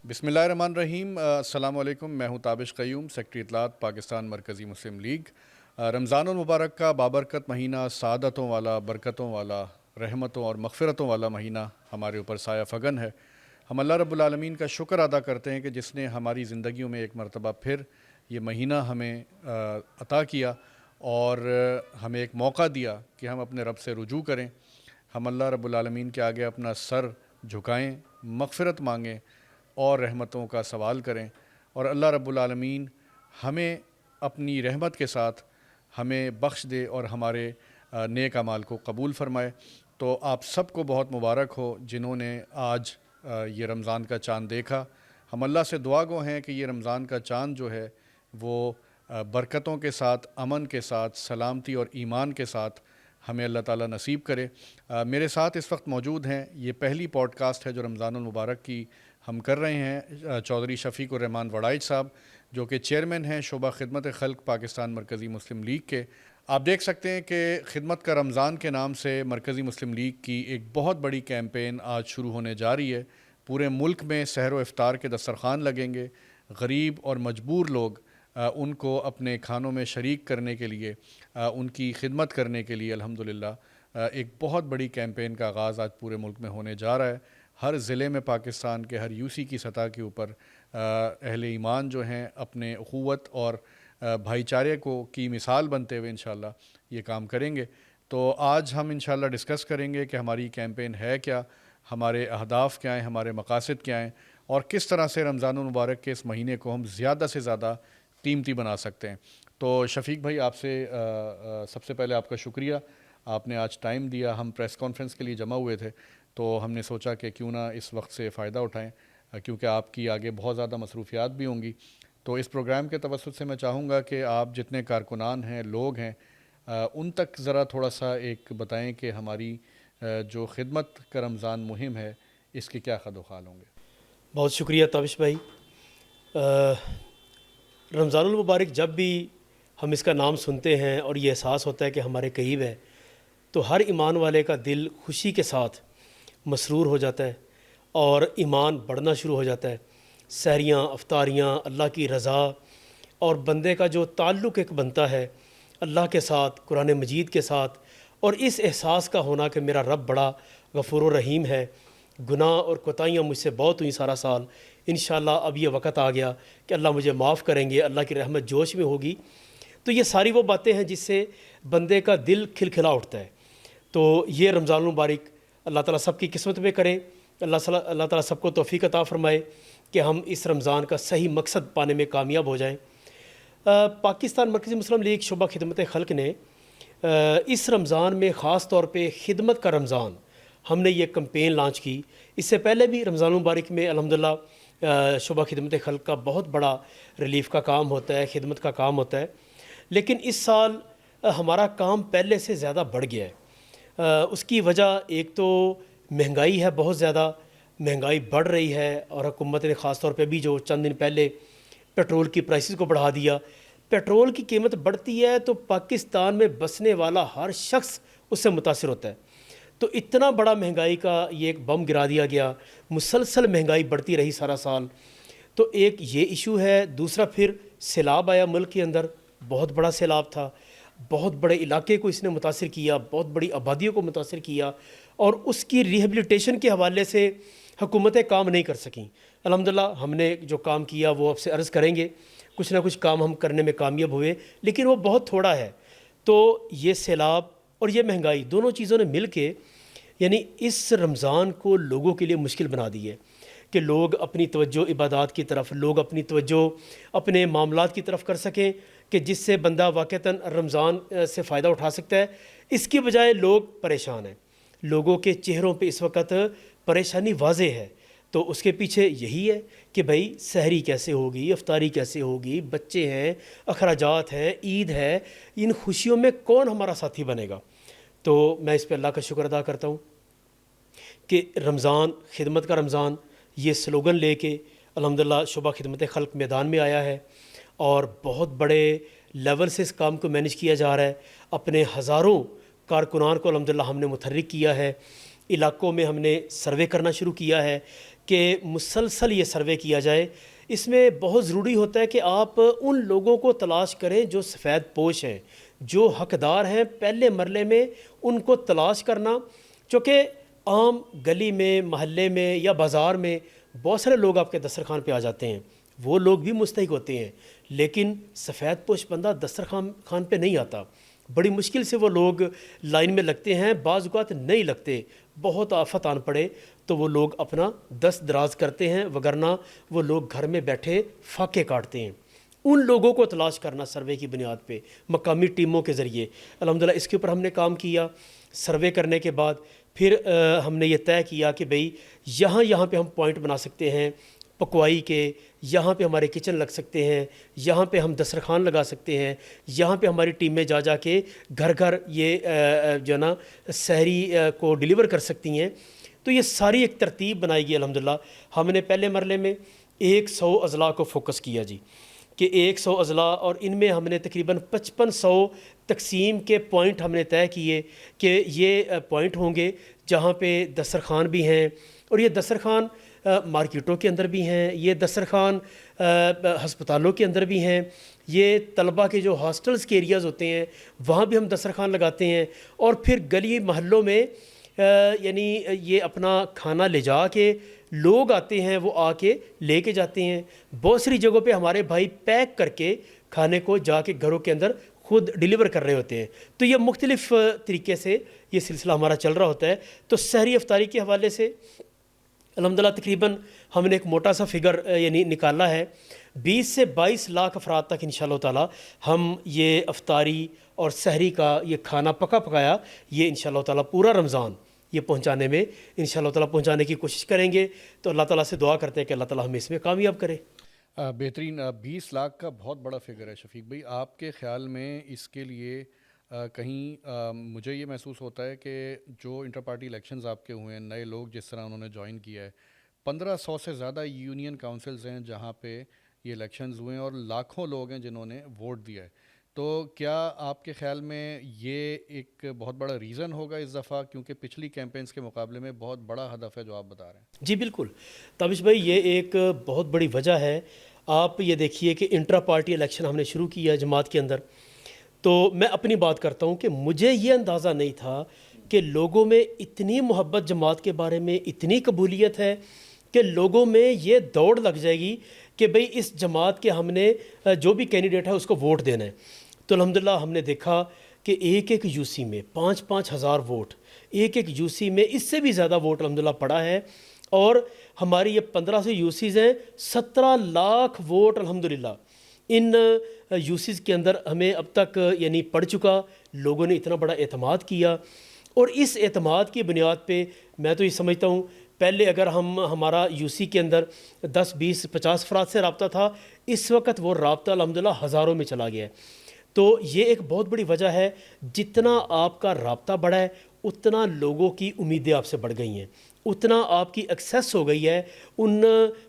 بسم اللہ الرحمن الرحیم۔ السلام علیکم، میں ہوں تابش قیوم، سیکرٹری اطلاعات پاکستان مرکزی مسلم لیگ۔ رمضان المبارک کا بابرکت مہینہ، سعادتوں والا، برکتوں والا، رحمتوں اور مغفرتوں والا مہینہ ہمارے اوپر سایہ فگن ہے۔ ہم اللہ رب العالمین کا شکر ادا کرتے ہیں کہ جس نے ہماری زندگیوں میں ایک مرتبہ پھر یہ مہینہ ہمیں عطا کیا اور ہمیں ایک موقع دیا کہ ہم اپنے رب سے رجوع کریں، ہم اللہ رب العالمین کے آگے اپنا سر جھکائیں، مغفرت مانگیں اور رحمتوں کا سوال کریں، اور اللہ رب العالمین ہمیں اپنی رحمت کے ساتھ ہمیں بخش دے اور ہمارے نیک اعمال کو قبول فرمائے۔ تو آپ سب کو بہت مبارک ہو جنہوں نے آج یہ رمضان کا چاند دیکھا۔ ہم اللہ سے دعا گو ہیں کہ یہ رمضان کا چاند جو ہے وہ برکتوں کے ساتھ، امن کے ساتھ، سلامتی اور ایمان کے ساتھ ہمیں اللہ تعالیٰ نصیب کرے۔ میرے ساتھ اس وقت موجود ہیں، یہ پہلی پوڈ کاسٹ ہے جو رمضان المبارک کی ہم کر رہے ہیں، چودھری شفیق الرحمان وڑائچ صاحب جو کہ چیئرمین ہیں شعبہ خدمت خلق پاکستان مرکزی مسلم لیگ کے۔ آپ دیکھ سکتے ہیں کہ خدمت کا رمضان کے نام سے مرکزی مسلم لیگ کی ایک بہت بڑی کیمپین آج شروع ہونے جا رہی ہے۔ پورے ملک میں سحر و افطار کے دسترخوان لگیں گے، غریب اور مجبور لوگ ان کو اپنے کھانوں میں شریک کرنے کے لیے، ان کی خدمت کرنے کے لیے الحمدللہ ایک بہت بڑی کیمپین کا آغاز آج پورے ملک میں ہونے جا رہا ہے۔ ہر ضلع میں پاکستان کے ہر یو سی کی سطح کے اوپر اہل ایمان جو ہیں اپنے اخوت اور بھائی چارے کی مثال بنتے ہوئے انشاءاللہ یہ کام کریں گے۔ تو آج ہم انشاءاللہ ڈسکس کریں گے کہ ہماری کیمپین ہے کیا، ہمارے اہداف کیا ہیں، ہمارے مقاصد کیا ہیں، اور کس طرح سے رمضان المبارک کے اس مہینے کو ہم زیادہ سے زیادہ قیمتی بنا سکتے ہیں۔ تو شفیق بھائی، آپ سے سب سے پہلے آپ کا شکریہ، آپ نے آج ٹائم دیا۔ ہم پریس کانفرنس کے لیے جمع ہوئے تھے تو ہم نے سوچا کہ کیوں نہ اس وقت سے فائدہ اٹھائیں، کیونکہ آپ کی آگے بہت زیادہ مصروفیات بھی ہوں گی۔ تو اس پروگرام کے توسط سے میں چاہوں گا کہ آپ جتنے کارکنان ہیں، لوگ ہیں، ان تک ذرا تھوڑا سا ایک بتائیں کہ ہماری جو خدمت کا رمضان مہم ہے اس کے کیا خد و خال ہوں گے۔ بہت شکریہ تابش بھائی۔ رمضان المبارک جب بھی ہم اس کا نام سنتے ہیں اور یہ احساس ہوتا ہے کہ ہمارے قریب ہے، تو ہر ایمان والے کا دل خوشی کے ساتھ مسرور ہو جاتا ہے اور ایمان بڑھنا شروع ہو جاتا ہے۔ سحریاں، افطاریاں، اللہ کی رضا اور بندے کا جو تعلق ایک بنتا ہے اللہ کے ساتھ، قرآن مجید کے ساتھ، اور اس احساس کا ہونا کہ میرا رب بڑا غفور و رحیم ہے، گناہ اور کوتاہیاں مجھ سے بہت ہوئیں سارا سال، انشاءاللہ اب یہ وقت آ گیا کہ اللہ مجھے معاف کریں گے، اللہ کی رحمت جوش میں ہوگی۔ تو یہ ساری وہ باتیں ہیں جس سے بندے کا دل کھلکھلا اٹھتا ہے۔ تو یہ رمضان المبارک اللہ تعالیٰ سب کی قسمت میں کرے، اللہ تعالیٰ سب کو توفیق عطا فرمائے کہ ہم اس رمضان کا صحیح مقصد پانے میں کامیاب ہو جائیں۔ پاکستان مرکزی مسلم لیگ شعبہ خدمت خلق نے اس رمضان میں خاص طور پہ خدمت کا رمضان ہم نے یہ کمپین لانچ کی۔ اس سے پہلے بھی رمضان المبارک میں الحمدللہ شعبہ خدمت خلق کا بہت بڑا ریلیف کا کام ہوتا ہے، خدمت کا کام ہوتا ہے، لیکن اس سال ہمارا کام پہلے سے زیادہ بڑھ گیا ہے۔ اس کی وجہ ایک تو مہنگائی ہے، بہت زیادہ مہنگائی بڑھ رہی ہے، اور حکومت نے خاص طور پہ بھی جو چند دن پہلے پیٹرول کی پرائسز کو بڑھا دیا۔ پیٹرول کی قیمت بڑھتی ہے تو پاکستان میں بسنے والا ہر شخص اس سے متاثر ہوتا ہے۔ تو اتنا بڑا مہنگائی کا یہ ایک بم گرا دیا گیا، مسلسل مہنگائی بڑھتی رہی سارا سال۔ تو ایک یہ ایشو ہے، دوسرا پھر سیلاب آیا ملک کے اندر، بہت بڑا سیلاب تھا، بہت بڑے علاقے کو اس نے متاثر کیا، بہت بڑی آبادیوں کو متاثر کیا، اور اس کی ریہیبلیٹیشن کے حوالے سے حکومتیں کام نہیں کر سکیں۔ الحمدللہ ہم نے جو کام کیا وہ آپ سے عرض کریں گے، کچھ نہ کچھ کام ہم کرنے میں کامیاب ہوئے، لیکن وہ بہت تھوڑا ہے۔ تو یہ سیلاب اور یہ مہنگائی دونوں چیزوں نے مل کے یعنی اس رمضان کو لوگوں کے لیے مشکل بنا دی ہے کہ لوگ اپنی توجہ عبادات کی طرف، لوگ اپنی توجہ اپنے معاملات کی طرف کر سکیں کہ جس سے بندہ واقعتاً رمضان سے فائدہ اٹھا سکتا ہے۔ اس کی بجائے لوگ پریشان ہیں، لوگوں کے چہروں پہ اس وقت پریشانی واضح ہے۔ تو اس کے پیچھے یہی ہے کہ بھائی سحری کیسے ہوگی، افطاری کیسے ہوگی، بچے ہیں، اخراجات ہیں، عید ہے، ان خوشیوں میں کون ہمارا ساتھی بنے گا۔ تو میں اس پہ اللہ کا شکر ادا کرتا ہوں کہ رمضان، خدمت کا رمضان، یہ سلوگن لے کے الحمدللہ شعبہ خدمت خلق میدان میں آیا ہے، اور بہت بڑے لیول سے اس کام کو مینیج کیا جا رہا ہے۔ اپنے ہزاروں کارکنان کو الحمدللہ ہم نے متحرک کیا ہے، علاقوں میں ہم نے سروے کرنا شروع کیا ہے کہ مسلسل یہ سروے کیا جائے. اس میں بہت ضروری ہوتا ہے کہ آپ ان لوگوں کو تلاش کریں جو سفید پوش ہیں, جو حقدار ہیں. پہلے مرحلے میں ان کو تلاش کرنا, چونکہ عام گلی میں, محلے میں یا بازار میں بہت سارے لوگ آپ کے دسترخوان پہ آ جاتے ہیں, وہ لوگ بھی مستحق ہوتے ہیں, لیکن سفید پوش بندہ دسترخوان پہ نہیں آتا. بڑی مشکل سے وہ لوگ لائن میں لگتے ہیں, بعض اوقات نہیں لگتے, بہت آفت آن پڑے تو وہ لوگ اپنا دست دراز کرتے ہیں, وگرنہ وہ لوگ گھر میں بیٹھے فاقے کاٹتے ہیں. ان لوگوں کو تلاش کرنا سروے کی بنیاد پہ مقامی ٹیموں کے ذریعے. الحمدللہ اس کے اوپر ہم نے کام کیا. سروے کرنے کے بعد پھر ہم نے یہ طے کیا کہ بھئی یہاں پہ ہم پوائنٹ بنا سکتے ہیں پکوائی کے, یہاں پہ ہمارے کچن لگ سکتے ہیں, یہاں پہ ہم دسترخوان لگا سکتے ہیں, یہاں پہ ہماری ٹیمیں جا کے گھر گھر یہ جو ہے نا سحری کو ڈیلیور کر سکتی ہیں. تو یہ ساری ایک ترتیب بنائی گئی. الحمدللہ ہم نے پہلے مرحلے میں 100 اضلاع کو فوکس کیا جی, کہ 100 اضلاع, اور ان میں ہم نے تقریباً 5500 تقسیم کے پوائنٹ ہم نے طے کیے کہ یہ پوائنٹ ہوں گے جہاں پہ دسترخوان بھی ہیں, اور یہ دسترخوان مارکیٹوں کے اندر بھی ہیں, یہ دسترخوان ہسپتالوں کے اندر بھی ہیں, یہ طلبہ کے جو ہاسٹلز کے ایریاز ہوتے ہیں وہاں بھی ہم دسترخوان لگاتے ہیں, اور پھر گلی محلوں میں یعنی یہ اپنا کھانا لے جا کے لوگ آتے ہیں, وہ آ کے لے کے جاتے ہیں. بہت ساری جگہوں پہ ہمارے بھائی پیک کر کے کھانے کو جا کے گھروں کے اندر خود ڈیلیور کر رہے ہوتے ہیں. تو یہ مختلف طریقے سے یہ سلسلہ ہمارا چل رہا ہوتا ہے. تو سحری افطاری کے حوالے سے الحمدللہ تقریباً ہم نے ایک موٹا سا فگر یعنی نکالا ہے, 20 سے 22 لاکھ افراد تک انشاءاللہ تعالی ہم یہ افطاری اور سحری کا یہ کھانا پکا پکایا یہ انشاءاللہ تعالی پورا رمضان یہ پہنچانے میں انشاءاللہ تعالی پہنچانے کی کوشش کریں گے. تو اللہ تعالیٰ سے دعا کرتے ہیں کہ اللہ تعالیٰ ہمیں اس میں کامیاب کرے. بہترین. 20 لاکھ کا بہت بڑا فگر ہے شفیق بھائی. آپ کے خیال میں اس کے لیے کہیں مجھے یہ محسوس ہوتا ہے کہ جو انٹر پارٹی الیکشنز آپ کے ہوئے ہیں, نئے لوگ جس طرح انہوں نے جوائن کیا ہے, 1500 سے زیادہ یونین کاؤنسلز ہیں جہاں پہ یہ الیکشنز ہوئے ہیں, اور لاکھوں لوگ ہیں جنہوں نے ووٹ دیا ہے. تو کیا آپ کے خیال میں یہ ایک بہت بڑا ریزن ہوگا اس دفعہ, کیونکہ پچھلی کیمپینز کے مقابلے میں بہت بڑا ہدف ہے جو آپ بتا رہے ہیں؟ جی بالکل تابش بھائی, یہ ایک بہت بڑی وجہ ہے. آپ یہ دیکھیے کہ انٹرا پارٹی الیکشن ہم نے شروع کیا جماعت کے اندر, تو میں اپنی بات کرتا ہوں کہ مجھے یہ اندازہ نہیں تھا کہ لوگوں میں اتنی محبت جماعت کے بارے میں, اتنی قبولیت ہے کہ لوگوں میں یہ دوڑ لگ جائے گی کہ بھئی اس جماعت کے ہم نے جو بھی کینڈیڈیٹ ہے اس کو ووٹ دینا ہے. تو الحمدللہ ہم نے دیکھا کہ ایک یو سی میں 5-5 ہزار ووٹ, ایک یو سی میں اس سے بھی زیادہ ووٹ الحمدللہ پڑا ہے, اور ہماری یہ 1500 یو سیز ہیں, 17 لاکھ ووٹ الحمدللہ ان یو سیز کے اندر ہمیں اب تک یعنی پڑ چکا. لوگوں نے اتنا بڑا اعتماد کیا, اور اس اعتماد کی بنیاد پہ میں تو یہ سمجھتا ہوں پہلے اگر ہمارا یو سی کے اندر 10, 20, 50 افراد سے رابطہ تھا, اس وقت وہ رابطہ الحمدللہ ہزاروں میں چلا گیا ہے. تو یہ ایک بہت بڑی وجہ ہے. جتنا آپ کا رابطہ بڑھا ہے اتنا لوگوں کی امیدیں آپ سے بڑھ گئی ہیں, اتنا آپ کی ایکسیس ہو گئی ہے ان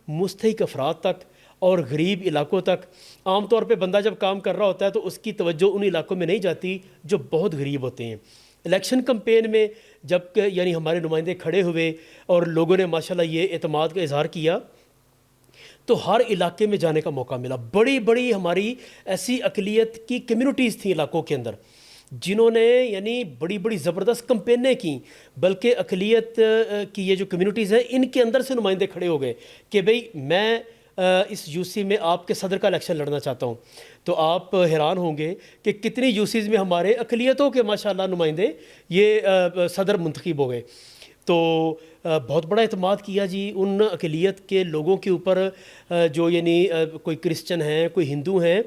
مستحق افراد تک اور غریب علاقوں تک. عام طور پہ بندہ جب کام کر رہا ہوتا ہے تو اس کی توجہ ان علاقوں میں نہیں جاتی جو بہت غریب ہوتے ہیں. الیکشن کمپین میں جب کہ یعنی ہمارے نمائندے کھڑے ہوئے اور لوگوں نے ماشاءاللہ یہ اعتماد کا اظہار کیا, تو ہر علاقے میں جانے کا موقع ملا. بڑی بڑی ہماری ایسی اقلیت کی کمیونٹیز تھیں علاقوں کے اندر جنہوں نے یعنی بڑی بڑی زبردست کمپینیں کیں, بلکہ اقلیت کی یہ جو کمیونٹیز ہیں ان کے اندر سے نمائندے کھڑے ہو گئے کہ بھئی میں اس یو سی میں آپ کے صدر کا الیکشن لڑنا چاہتا ہوں. تو آپ حیران ہوں گے کہ کتنی یو سیز میں ہمارے اقلیتوں کے ماشاءاللہ نمائندے یہ صدر منتخب ہو گئے. تو بہت بڑا اعتماد کیا جی ان اقلیت کے لوگوں کے اوپر, جو یعنی کوئی کرسچن ہیں, کوئی ہندو ہیں,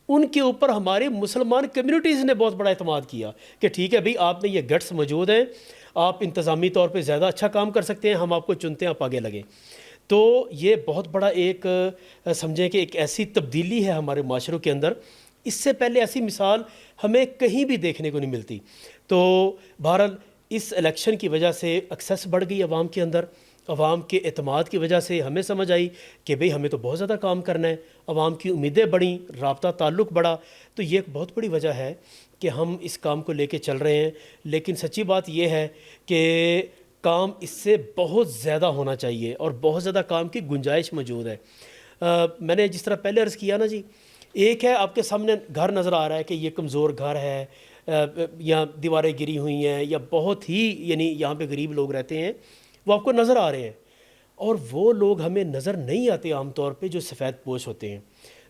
ان کے اوپر ہمارے مسلمان کمیونٹیز نے بہت بڑا اعتماد کیا کہ ٹھیک ہے بھئی آپ میں یہ گٹس موجود ہیں, آپ انتظامی طور پہ زیادہ اچھا کام کر سکتے ہیں, ہم آپ کو چنتے ہیں, آپ آگے لگیں. تو یہ بہت بڑا ایک سمجھیں کہ ایک ایسی تبدیلی ہے ہمارے معاشروں کے اندر. اس سے پہلے ایسی مثال ہمیں کہیں بھی دیکھنے کو نہیں ملتی. تو بہرحال اس الیکشن کی وجہ سے ایکسیس بڑھ گئی عوام کے اندر, عوام کے اعتماد کی وجہ سے ہمیں سمجھ آئی کہ بھئی ہمیں تو بہت زیادہ کام کرنا ہے, عوام کی امیدیں بڑھیں, رابطہ تعلق بڑھا. تو یہ ایک بہت بڑی وجہ ہے کہ ہم اس کام کو لے کے چل رہے ہیں. لیکن سچی بات یہ ہے کہ کام اس سے بہت زیادہ ہونا چاہیے اور بہت زیادہ کام کی گنجائش موجود ہے. میں نے جس طرح پہلے عرض کیا نا جی، ایک ہے آپ کے سامنے گھر نظر آ رہا ہے کہ یہ کمزور گھر ہے، یا دیواریں گری ہوئی ہیں، یا بہت ہی یعنی یہاں پہ غریب لوگ رہتے ہیں، وہ آپ کو نظر آ رہے ہیں. اور وہ لوگ ہمیں نظر نہیں آتے عام طور پہ جو سفید پوش ہوتے ہیں.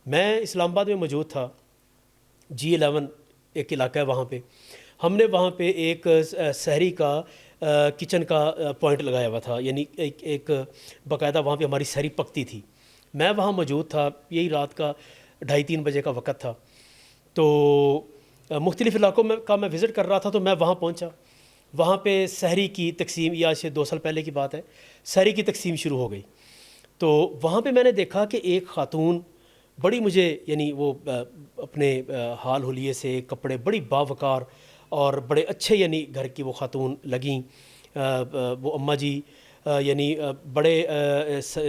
میں اسلام آباد میں موجود تھا، G11 ایک علاقہ ہے وہاں پہ. ہم نے وہاں پہ ایک سحری کا کچن کا پوائنٹ لگایا ہوا تھا، یعنی ایک باقاعدہ وہاں پہ ہماری سحری پکتی تھی. میں وہاں موجود تھا، یہی رات کا 2:30-3 بجے کا وقت تھا. تو مختلف علاقوں میں وزٹ کر رہا تھا، تو میں وہاں پہنچا. وہاں پہ سحری کی تقسیم، یہ آج سے 2 سال پہلے کی بات ہے، سحری کی تقسیم شروع ہو گئی. تو وہاں پہ میں نے دیکھا کہ ایک خاتون بڑی، مجھے یعنی وہ اپنے حال حلیے سے کپڑے بڑی باوقار اور بڑے اچھے یعنی گھر کی وہ خاتون لگیں. وہ اماں جی یعنی بڑے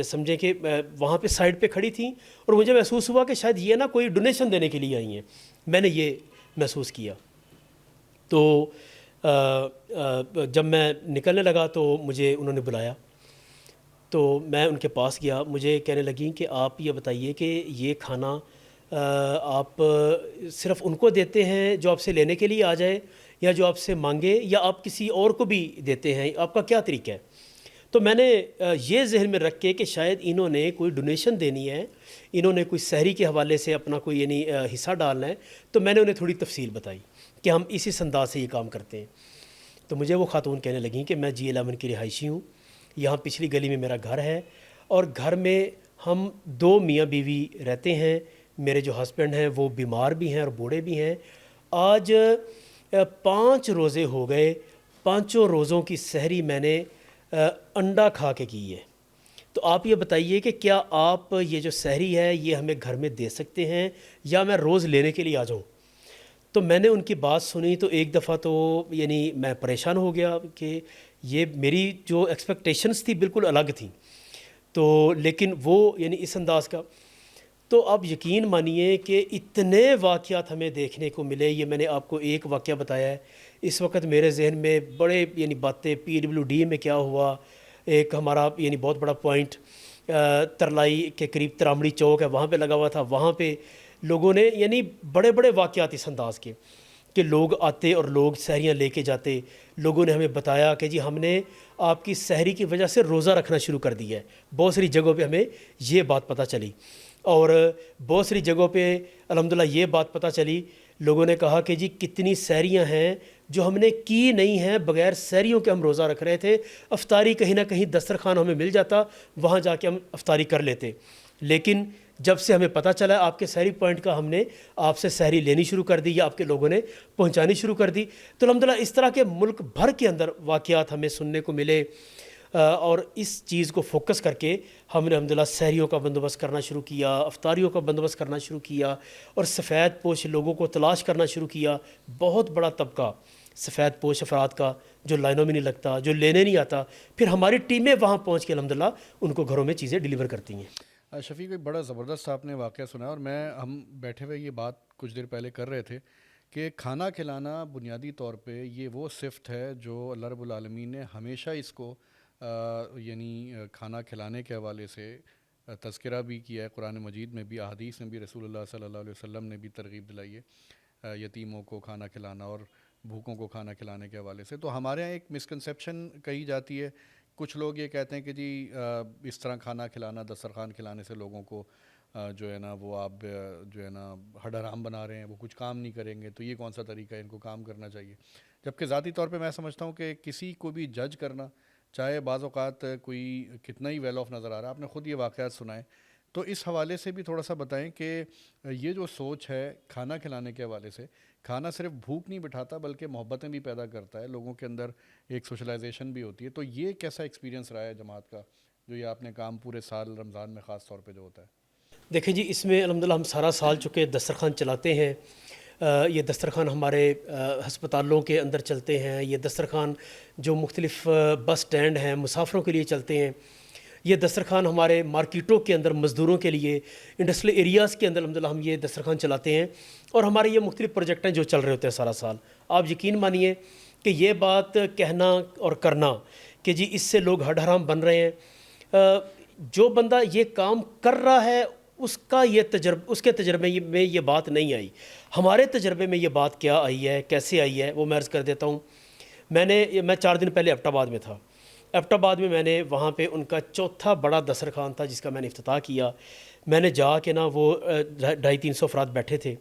سمجھیں کہ وہاں پہ سائڈ پہ کھڑی تھیں، اور مجھے محسوس ہوا کہ شاید یہ نا کوئی ڈونیشن دینے کے لیے آئی ہیں. میں نے یہ محسوس کیا. تو جب میں نکلنے لگا تو مجھے انہوں نے بلایا. تو میں ان کے پاس گیا. مجھے کہنے لگیں کہ آپ یہ بتائیے کہ یہ کھانا آپ صرف ان کو دیتے ہیں جو آپ سے لینے کے لیے آ جائے، یا جو آپ سے مانگے، یا آپ کسی اور کو بھی دیتے ہیں؟ آپ کا کیا طریقہ ہے؟ تو میں نے یہ ذہن میں رکھ کے کہ شاید انہوں نے کوئی ڈونیشن دینی ہے، انہوں نے کوئی سحری کے حوالے سے اپنا کوئی یعنی حصہ ڈالنا ہے، تو میں نے انہیں تھوڑی تفصیل بتائی کہ ہم اس انداز سے یہ کام کرتے ہیں. تو مجھے وہ خاتون کہنے لگیں کہ میں G11 کی رہائشی ہوں، یہاں پچھلی گلی میں میرا گھر ہے، اور گھر میں ہم 2 میاں بیوی رہتے ہیں. میرے جو ہسبینڈ ہیں وہ بیمار بھی ہیں اور بوڑھے بھی ہیں. آج 5 روزے ہو گئے، 5 روزوں کی سحری میں نے انڈا کھا کے کی ہے. تو آپ یہ بتائیے کہ کیا آپ یہ جو سحری ہے یہ ہمیں گھر میں دے سکتے ہیں، یا میں روز لینے کے لیے آ جاؤں؟ تو میں نے ان کی بات سنی تو ایک دفعہ تو یعنی میں پریشان ہو گیا کہ یہ میری جو ایکسپیکٹیشنز تھی بالکل الگ تھیں. تو لیکن وہ یعنی اس انداز کا. تو آپ یقین مانیے کہ اتنے واقعات ہمیں دیکھنے کو ملے. یہ میں نے آپ کو ایک واقعہ بتایا ہے. اس وقت میرے ذہن میں بڑے یعنی باتیں، PWD میں کیا ہوا، ایک ہمارا یعنی بہت بڑا پوائنٹ ترلائی کے قریب ترامڑی چوک ہے، وہاں پہ لگا ہوا تھا. وہاں پہ لوگوں نے یعنی بڑے بڑے واقعات اس انداز کے کہ لوگ آتے اور لوگ سحریاں لے کے جاتے. لوگوں نے ہمیں بتایا کہ جی ہم نے آپ کی سحری کی وجہ سے روزہ رکھنا شروع کر دیا ہے. بہت ساری جگہوں پہ ہمیں یہ بات پتہ چلی، اور بہت ساری جگہوں پہ الحمدللہ یہ بات پتہ چلی. لوگوں نے کہا کہ جی کتنی سحریاں ہیں جو ہم نے کی نہیں ہیں، بغیر سحریوں کے ہم روزہ رکھ رہے تھے. افطاری کہیں نہ کہیں دسترخوان ہمیں مل جاتا، وہاں جا کے ہم افطاری کر لیتے. لیکن جب سے ہمیں پتہ چلا آپ کے سحری پوائنٹ کا، ہم نے آپ سے سحری لینی شروع کر دی، یا آپ کے لوگوں نے پہنچانی شروع کر دی. تو الحمدللہ اس طرح کے ملک بھر کے اندر واقعات ہمیں سننے کو ملے. اور اس چیز کو فوکس کر کے ہم نے الحمدللہ سحریوں کا بندوبست کرنا شروع کیا، افطاریوں کا بندوبست کرنا شروع کیا، اور سفید پوش لوگوں کو تلاش کرنا شروع کیا. بہت بڑا طبقہ سفید پوش افراد کا جو لائنوں میں نہیں لگتا، جو لینے نہیں آتا، پھر ہماری ٹیمیں وہاں پہنچ کے الحمدللہ ان کو گھروں میں چیزیں ڈیلیور کرتی ہیں. شفیق، ایک بڑا زبردست آپ نے واقعہ سنا، اور ہم بیٹھے ہوئے یہ بات کچھ دیر پہلے کر رہے تھے کہ کھانا کھلانا بنیادی طور پہ یہ وہ صفت ہے جو اللہ رب العالمین نے ہمیشہ اس کو یعنی کھانا کھلانے کے حوالے سے تذکرہ بھی کیا ہے. قرآن مجید میں بھی، احادیث میں بھی رسول اللہ صلی اللہ علیہ وسلم نے بھی ترغیب دلائی ہے یتیموں کو کھانا کھلانا اور بھوکوں کو کھانا کھلانے کے حوالے سے. تو ہمارے یہاں ایک مسکنسیپشن کہی جاتی ہے، کچھ لوگ یہ کہتے ہیں کہ جی اس طرح کھانا کھلانا، دسترخوان کھلانے سے لوگوں کو جو ہے نا وہ آپ جو ہے نا ہڈ حرام بنا رہے ہیں، وہ کچھ کام نہیں کریں گے، تو یہ کون سا طریقہ ہے، ان کو کام کرنا چاہیے. جبکہ ذاتی طور پہ میں سمجھتا ہوں کہ کسی کو بھی جج کرنا، چاہے بعض اوقات کوئی کتنا ہی ویل آف نظر آ رہا ہے. آپ نے خود یہ واقعات سنائے، تو اس حوالے سے بھی تھوڑا سا بتائیں کہ یہ جو سوچ ہے کھانا کھلانے کے حوالے سے، کھانا صرف بھوک نہیں بٹھاتا بلکہ محبتیں بھی پیدا کرتا ہے، لوگوں کے اندر ایک سوشلائزیشن بھی ہوتی ہے. تو یہ کیسا ایکسپیرینس رہا ہے جماعت کا، جو یہ آپ نے کام پورے سال رمضان میں خاص طور پہ جو ہوتا ہے؟ دیکھیں جی، اس میں الحمدللہ ہم سارا سال چونکہ دسترخوان چلاتے ہیں. یہ دسترخوان ہمارے ہسپتالوں کے اندر چلتے ہیں، یہ دسترخوان جو مختلف بس سٹینڈ ہیں مسافروں کے لیے چلتے ہیں، یہ دسترخوان ہمارے مارکیٹوں کے اندر مزدوروں کے لیے، انڈسٹریل ایریاز کے اندر الحمدللہ ہم یہ دسترخوان چلاتے ہیں. اور ہمارے یہ مختلف پروجیکٹ ہیں جو چل رہے ہوتے ہیں سارا سال. آپ یقین مانیے کہ یہ بات کہنا اور کرنا کہ جی اس سے لوگ ہڈ حرام بن رہے ہیں. جو بندہ یہ کام کر رہا ہے اس کا یہ اس کے تجربے میں یہ بات نہیں آئی. ہمارے تجربے میں یہ بات کیا آئی ہے, کیسے آئی ہے, وہ میں عرض کر دیتا ہوں. میں 4 دن پہلے ایبٹ آباد میں تھا. ایبٹ آباد میں نے وہاں پہ ان کا چوتھا بڑا دسترخوان تھا جس کا میں نے افتتاح کیا. میں نے جا کے نا وہ 250-300 افراد بیٹھے تھے,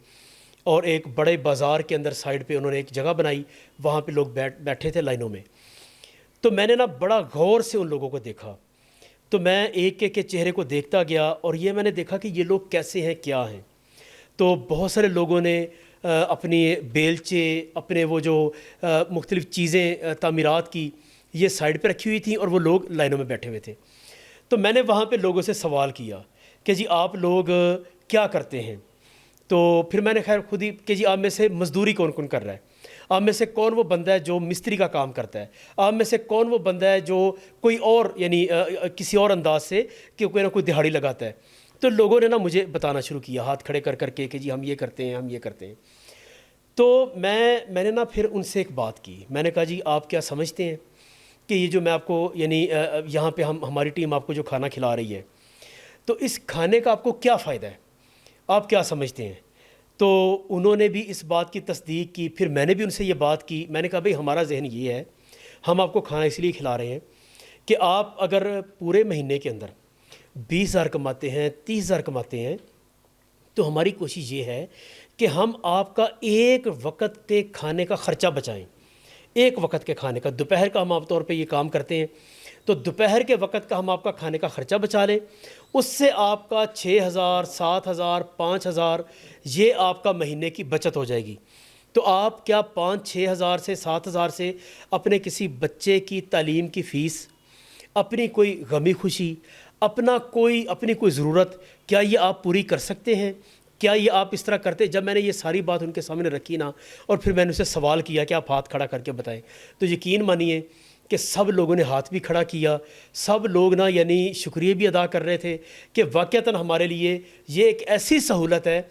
اور ایک بڑے بازار کے اندر سائڈ پہ انہوں نے ایک جگہ بنائی, وہاں پہ لوگ بیٹھے تھے لائنوں میں. تو میں نے نا بڑا غور سے ان لوگوں کو دیکھا. تو میں ایک ایک کے چہرے کو دیکھتا گیا, اور یہ میں نے دیکھا کہ یہ لوگ کیسے ہیں, کیا ہیں. تو بہت سارے لوگوں نے اپنی بیلچے, اپنے وہ جو مختلف چیزیں تعمیرات کی, یہ سائڈ پہ رکھی ہوئی تھیں, اور وہ لوگ لائنوں میں بیٹھے ہوئے تھے. تو میں نے وہاں پہ لوگوں سے سوال کیا کہ جی آپ لوگ کیا کرتے ہیں. تو پھر میں نے خیر خود ہی کہ جی آپ میں سے مزدوری کون کون کر رہا ہے, آپ میں سے کون وہ بندہ ہے جو مستری کا کام کرتا ہے, آپ میں سے کون وہ بندہ ہے جو کوئی اور یعنی کسی اور انداز سے کہ کوئی نہ کوئی دہاڑی لگاتا ہے. تو لوگوں نے نا مجھے بتانا شروع کیا ہاتھ کھڑے کر کر کے کہ جی ہم یہ کرتے ہیں, ہم یہ کرتے ہیں. تو میں نے نا پھر ان سے ایک بات کی. میں نے کہا جی آپ کیا سمجھتے ہیں کہ یہ جو میں آپ کو یعنی یہاں پہ ہماری ٹیم آپ کو جو کھانا کھلا رہی ہے, تو اس کھانے کا آپ کو کیا فائدہ ہے, آپ کیا سمجھتے ہیں. تو انہوں نے بھی اس بات کی تصدیق کی. پھر میں نے بھی ان سے یہ بات کی. میں نے کہا بھئی ہمارا ذہن یہ ہے, ہم آپ کو کھانا اس لیے کھلا رہے ہیں کہ آپ اگر پورے مہینے کے اندر 20,000 کماتے ہیں, 30,000 کماتے ہیں, تو ہماری کوشش یہ ہے کہ ہم آپ کا ایک وقت کے کھانے کا خرچہ بچائیں. ایک وقت کے کھانے کا, دوپہر کا ہم عام طور پہ یہ کام کرتے ہیں, تو دوپہر کے وقت کا ہم آپ کا کھانے کا خرچہ بچا لیں. اس سے آپ کا 6,000 7,000 5,000 یہ آپ کا مہینے کی بچت ہو جائے گی. تو آپ کیا 5-6 ہزار سے 7,000 سے اپنے کسی بچے کی تعلیم کی فیس, اپنی کوئی غمی خوشی, اپنی کوئی ضرورت, کیا یہ آپ پوری کر سکتے ہیں؟ کیا یہ آپ اس طرح کرتے؟ جب میں نے یہ ساری بات ان کے سامنے رکھی نا, اور پھر میں نے اسے سوال کیا کہ آپ ہاتھ کھڑا کر کے بتائیں, تو یقین مانیے کہ سب لوگوں نے ہاتھ بھی کھڑا کیا. سب لوگ نا یعنی شکریہ بھی ادا کر رہے تھے کہ واقعتاً ہمارے لیے یہ ایک ایسی سہولت ہے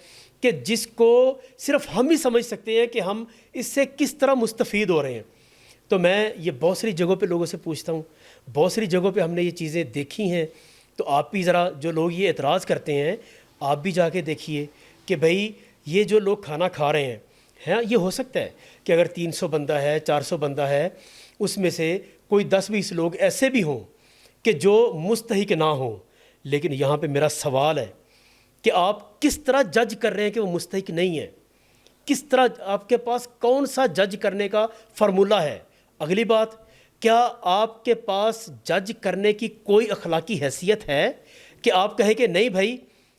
کہ جس کو صرف ہم ہی سمجھ سکتے ہیں کہ ہم اس سے کس طرح مستفید ہو رہے ہیں. تو میں یہ بہت ساری جگہوں پہ لوگوں سے پوچھتا ہوں, بہت ساری جگہوں پہ ہم نے یہ چیزیں دیکھی ہیں. تو آپ بھی ذرا, جو لوگ یہ اعتراض کرتے ہیں, آپ بھی جا کے دیکھیے کہ بھئی یہ جو لوگ کھانا کھا رہے ہیں, یہ ہو سکتا ہے کہ اگر 300 بندہ ہے, 400 بندہ ہے, اس میں سے کوئی 10-20 لوگ ایسے بھی ہوں کہ جو مستحق نہ ہوں. لیکن یہاں پہ میرا سوال ہے کہ آپ کس طرح جج کر رہے ہیں کہ وہ مستحق نہیں ہے؟ کس طرح, آپ کے پاس کون سا جج کرنے کا فارمولہ ہے؟ اگلی بات, کیا آپ کے پاس جج کرنے کی کوئی اخلاقی حیثیت ہے کہ آپ کہیں کہ نہیں بھائی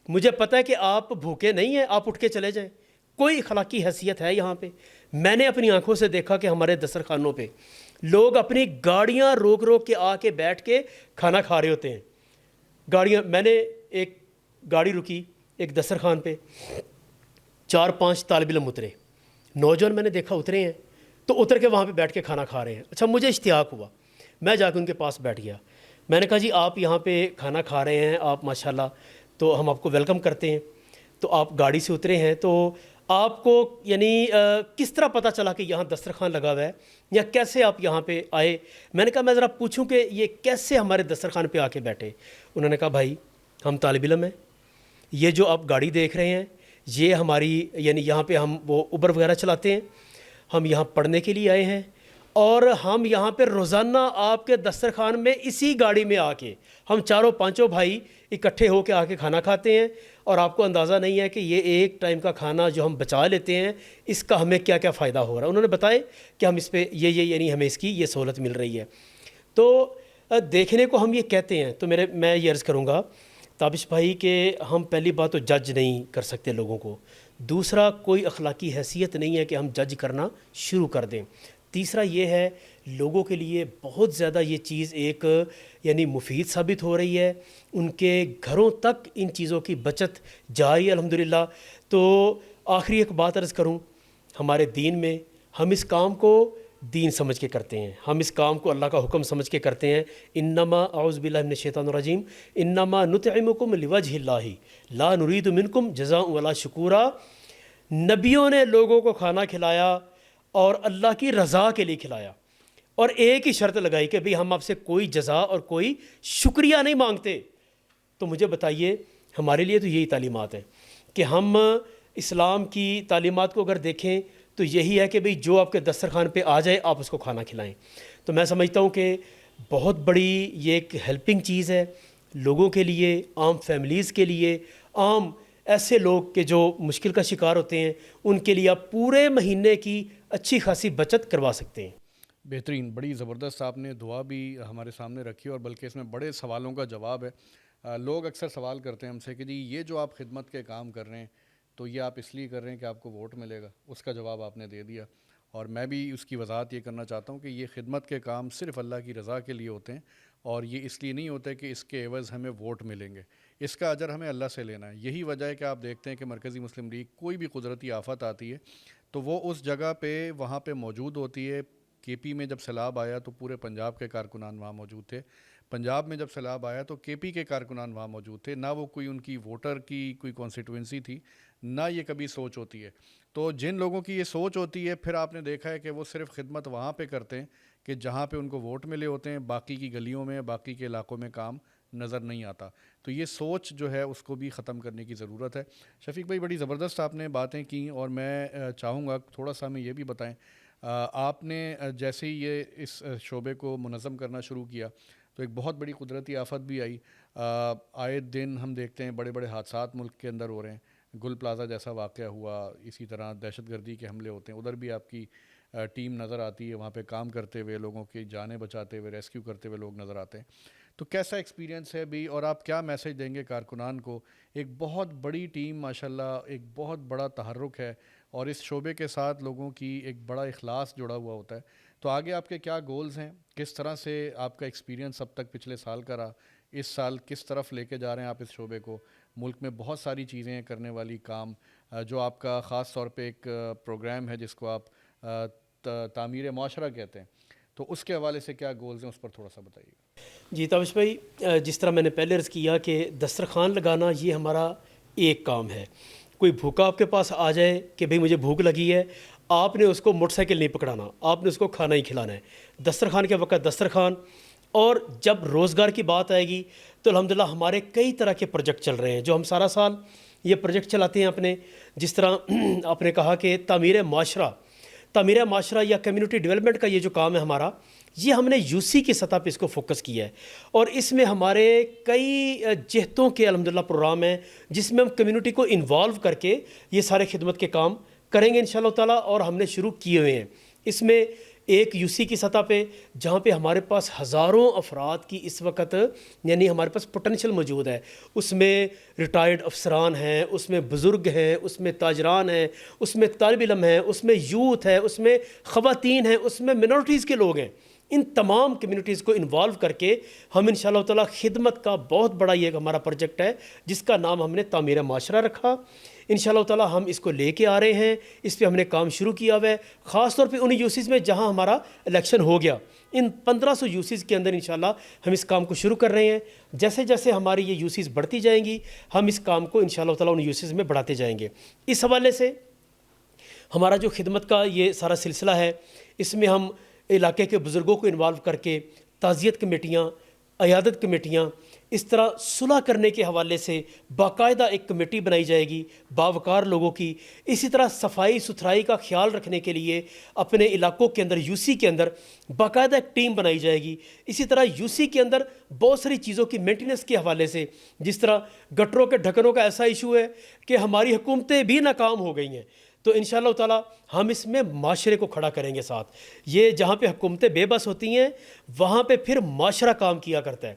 مجھے پتہ ہے کہ آپ بھوکے نہیں ہیں, آپ اٹھ کے چلے جائیں؟ کوئی اخلاقی حیثیت ہے یہاں پہ؟ میں نے اپنی آنکھوں سے دیکھا کہ ہمارے دسترخوانوں پہ لوگ اپنی گاڑیاں روک روک کے آ کے بیٹھ کے کھانا کھا رہے ہوتے ہیں. گاڑیاں, میں نے ایک گاڑی رکی ایک دسترخوان پہ, 4-5 طالب علم اترے, نوجوان میں نے دیکھا اترے ہیں, تو اتر کے وہاں پہ بیٹھ کے کھانا کھا رہے ہیں. اچھا, مجھے اشتیاق ہوا, میں جا کے ان کے پاس بیٹھ گیا. میں نے کہا جی آپ یہاں پہ کھانا کھا رہے ہیں, آپ ماشاءاللہ, تو ہم آپ کو ویلکم کرتے ہیں. تو آپ گاڑی سے اترے ہیں, تو آپ کو یعنی کس طرح پتہ چلا کہ یہاں دسترخوان لگا ہوا ہے, یا کیسے آپ یہاں پہ آئے؟ میں نے کہا میں ذرا پوچھوں کہ یہ کیسے ہمارے دسترخوان پہ آ کے بیٹھے؟ انہوں نے کہا بھائی ہم طالب علم ہیں, یہ جو آپ گاڑی دیکھ رہے ہیں یہ ہماری یعنی یہاں پہ ہم وہ اوبر وغیرہ چلاتے ہیں, ہم یہاں پڑھنے کے لیے آئے ہیں, اور ہم یہاں پہ روزانہ آپ کے دسترخوان میں اسی گاڑی میں آ کے ہم 4-5 بھائی اکٹھے ہو کے آ کے کھانا کھاتے ہیں, اور آپ کو اندازہ نہیں ہے کہ یہ ایک ٹائم کا کھانا جو ہم بچا لیتے ہیں اس کا ہمیں کیا کیا فائدہ ہو رہا ہے. انہوں نے بتائے کہ ہم اس پہ یہ یعنی ہمیں اس کی یہ سہولت مل رہی ہے. تو دیکھنے کو ہم یہ کہتے ہیں. تو میں یہ عرض کروں گا تابش بھائی کہ ہم پہلی بات تو جج نہیں کر سکتے لوگوں کو, دوسرا کوئی اخلاقی حیثیت نہیں ہے کہ ہم جج کرنا شروع کر دیں, تیسرا یہ ہے لوگوں کے لیے بہت زیادہ یہ چیز ایک یعنی مفید ثابت ہو رہی ہے, ان کے گھروں تک ان چیزوں کی بچت جاری ہے الحمدللہ. تو آخری ایک بات عرض کروں, ہمارے دین میں ہم اس کام کو دین سمجھ کے کرتے ہیں, ہم اس کام کو اللہ کا حکم سمجھ کے کرتے ہیں. انما اعوذ باللہ من الشیطان الرجیم انما نطعمکم لوجہ اللہ لا نرید منکم جزاء ولا شکورا. نبیوں نے لوگوں کو کھانا کھلایا اور اللہ کی رضا کے لیے کھلایا, اور ایک ہی شرط لگائی کہ بھئی ہم آپ سے کوئی جزا اور کوئی شکریہ نہیں مانگتے. تو مجھے بتائیے ہمارے لیے تو یہی تعلیمات ہیں کہ ہم اسلام کی تعلیمات کو اگر دیکھیں تو یہی ہے کہ بھئی جو آپ کے دسترخوان پہ آ جائے آپ اس کو کھانا کھلائیں. تو میں سمجھتا ہوں کہ بہت بڑی یہ ایک ہیلپنگ چیز ہے لوگوں کے لیے, عام فیملیز کے لیے, عام ایسے لوگ کہ جو مشکل کا شکار ہوتے ہیں ان کے لیے آپ پورے مہینے کی اچھی خاصی بچت کروا سکتے ہیں. بہترین, بڑی زبردست آپ نے دعا بھی ہمارے سامنے رکھی اور بلکہ اس میں بڑے سوالوں کا جواب ہے. لوگ اکثر سوال کرتے ہیں ہم سے کہ جی یہ جو آپ خدمت کے کام کر رہے ہیں تو یہ آپ اس لیے کر رہے ہیں کہ آپ کو ووٹ ملے گا. اس کا جواب آپ نے دے دیا, اور میں بھی اس کی وضاحت یہ کرنا چاہتا ہوں کہ یہ خدمت کے کام صرف اللہ کی رضا کے لیے ہوتے ہیں, اور یہ اس لیے نہیں ہوتے کہ اس کے عوض ہمیں ووٹ ملیں گے. اس کا اجر ہمیں اللہ سے لینا ہے. یہی وجہ ہے کہ آپ دیکھتے ہیں کہ مرکزی مسلم لیگ کوئی بھی قدرتی آفت آتی ہے تو وہ اس جگہ پہ وہاں پہ موجود ہوتی ہے. کے پی میں جب سیلاب آیا تو پورے پنجاب کے کارکنان وہاں موجود تھے. پنجاب میں جب سیلاب آیا تو کے پی کے کارکنان وہاں موجود تھے. نہ وہ کوئی ان کی ووٹر کی کوئی کانسٹیٹوئنسی تھی, نہ یہ کبھی سوچ ہوتی ہے. تو جن لوگوں کی یہ سوچ ہوتی ہے پھر آپ نے دیکھا ہے کہ وہ صرف خدمت وہاں پہ کرتے ہیں کہ جہاں پہ ان کو ووٹ ملے ہوتے ہیں, باقی کی گلیوں میں, باقی کے علاقوں میں کام نظر نہیں آتا. تو یہ سوچ جو ہے اس کو بھی ختم کرنے کی ضرورت ہے. شفیق بھائی, بڑی زبردست آپ نے باتیں کی, اور میں چاہوں گا تھوڑا سا ہمیں یہ بھی بتائیں, آپ نے جیسے ہی یہ اس شعبے کو منظم کرنا شروع کیا تو ایک بہت بڑی قدرتی آفت بھی آئی. آئے دن ہم دیکھتے ہیں بڑے بڑے حادثات ملک کے اندر ہو رہے ہیں. گل پلازہ جیسا واقعہ ہوا, اسی طرح دہشت گردی کے حملے ہوتے ہیں, ادھر بھی آپ کی ٹیم نظر آتی ہے, وہاں پہ کام کرتے ہوئے, لوگوں کی جانیں بچاتے ہوئے, ریسکیو کرتے ہوئے لوگ نظر آتے ہیں. تو کیسا ایکسپیرینس ہے بھی, اور آپ کیا میسیج دیں گے کارکنان کو؟ ایک بہت بڑی ٹیم ماشاءاللہ, ایک بہت بڑا تحرک ہے, اور اس شعبے کے ساتھ لوگوں کی ایک بڑا اخلاص جڑا ہوا ہوتا ہے. تو آگے آپ کے کیا گولز ہیں, کس طرح سے آپ کا ایکسپیرینس اب تک پچھلے سال کا رہا, اس سال کس طرف لے کے جا رہے ہیں آپ اس شعبے کو؟ ملک میں بہت ساری چیزیں ہیں کرنے والی کام, جو آپ کا خاص طور پہ ایک پروگرام ہے جس کو آپ تعمیر معاشرہ کہتے ہیں, تو اس کے حوالے سے کیا گولز ہیں, اس پر تھوڑا سا بتائیے گا. جی تابش بھائی, جس طرح میں نے پہلے عرض کیا کہ دسترخوان لگانا یہ ہمارا ایک کام ہے. کوئی بھوکا آپ کے پاس آ جائے کہ بھئی مجھے بھوک لگی ہے, آپ نے اس کو موٹر سائیکل نہیں پکڑانا, آپ نے اس کو کھانا ہی کھلانا ہے. دسترخوان کے وقت دسترخوان. اور جب روزگار کی بات آئے گی تو الحمدللہ ہمارے کئی طرح کے پروجیکٹ چل رہے ہیں جو ہم سارا سال یہ پروجیکٹ چلاتے ہیں اپنے. جس طرح آپ نے کہا کہ تعمیر معاشرہ یا کمیونٹی ڈیولپمنٹ کا یہ جو کام ہے ہمارا, یہ ہم نے یو سی کی سطح پہ اس کو فوکس کیا ہے, اور اس میں ہمارے کئی جہتوں کے الحمدللہ پروگرام ہیں جس میں ہم کمیونٹی کو انوالو کر کے یہ سارے خدمت کے کام کریں گے انشاءاللہ تعالیٰ, اور ہم نے شروع کیے ہوئے ہیں. اس میں ایک یو سی کی سطح پہ جہاں پہ ہمارے پاس ہزاروں افراد کی اس وقت یعنی ہمارے پاس پوٹینشیل موجود ہے, اس میں ریٹائرڈ افسران ہیں, اس میں بزرگ ہیں, اس میں تاجران ہیں, اس میں طالب علم ہیں, اس میں یوتھ ہے, اس میں خواتین ہیں, اس میں منورٹیز کے لوگ ہیں. ان تمام کمیونٹیز کو انوالو کر کے ہم انشاءاللہ تعالیٰ خدمت کا بہت بڑا یہ ہمارا پروجیکٹ ہے جس کا نام ہم نے تعمیر معاشرہ رکھا. انشاءاللہ تعالیٰ ہم اس کو لے کے آ رہے ہیں, اس پہ ہم نے کام شروع کیا ہوا ہے, خاص طور پہ ان یوسیز میں جہاں ہمارا الیکشن ہو گیا. ان 1500 یوسیز کے اندر انشاءاللہ ہم اس کام کو شروع کر رہے ہیں. جیسے جیسے ہماری یہ یوسیز بڑھتی جائیں گی ہم اس کام کو انشاءاللہ تعالیٰ ان یوسیز میں بڑھاتے جائیں گے. اس حوالے سے ہمارا جو خدمت کا یہ سارا سلسلہ ہے, اس میں ہم علاقے کے بزرگوں کو انوالو کر کے تعزیت کمیٹیاں, عیادت کمیٹیاں, اس طرح صلح کرنے کے حوالے سے باقاعدہ ایک کمیٹی بنائی جائے گی باوقار لوگوں کی. اسی طرح صفائی ستھرائی کا خیال رکھنے کے لیے اپنے علاقوں کے اندر یو سی کے اندر باقاعدہ ایک ٹیم بنائی جائے گی. اسی طرح یو سی کے اندر بہت ساری چیزوں کی مینٹیننس کے حوالے سے, جس طرح گٹروں کے ڈھکنوں کا ایسا ایشو ہے کہ ہماری حکومتیں بھی ناکام ہو گئی ہیں, تو انشاءاللہ تعالیٰ ہم اس میں معاشرے کو کھڑا کریں گے ساتھ. یہ جہاں پہ حکومتیں بے بس ہوتی ہیں وہاں پہ پھر معاشرہ کام کیا کرتا ہے.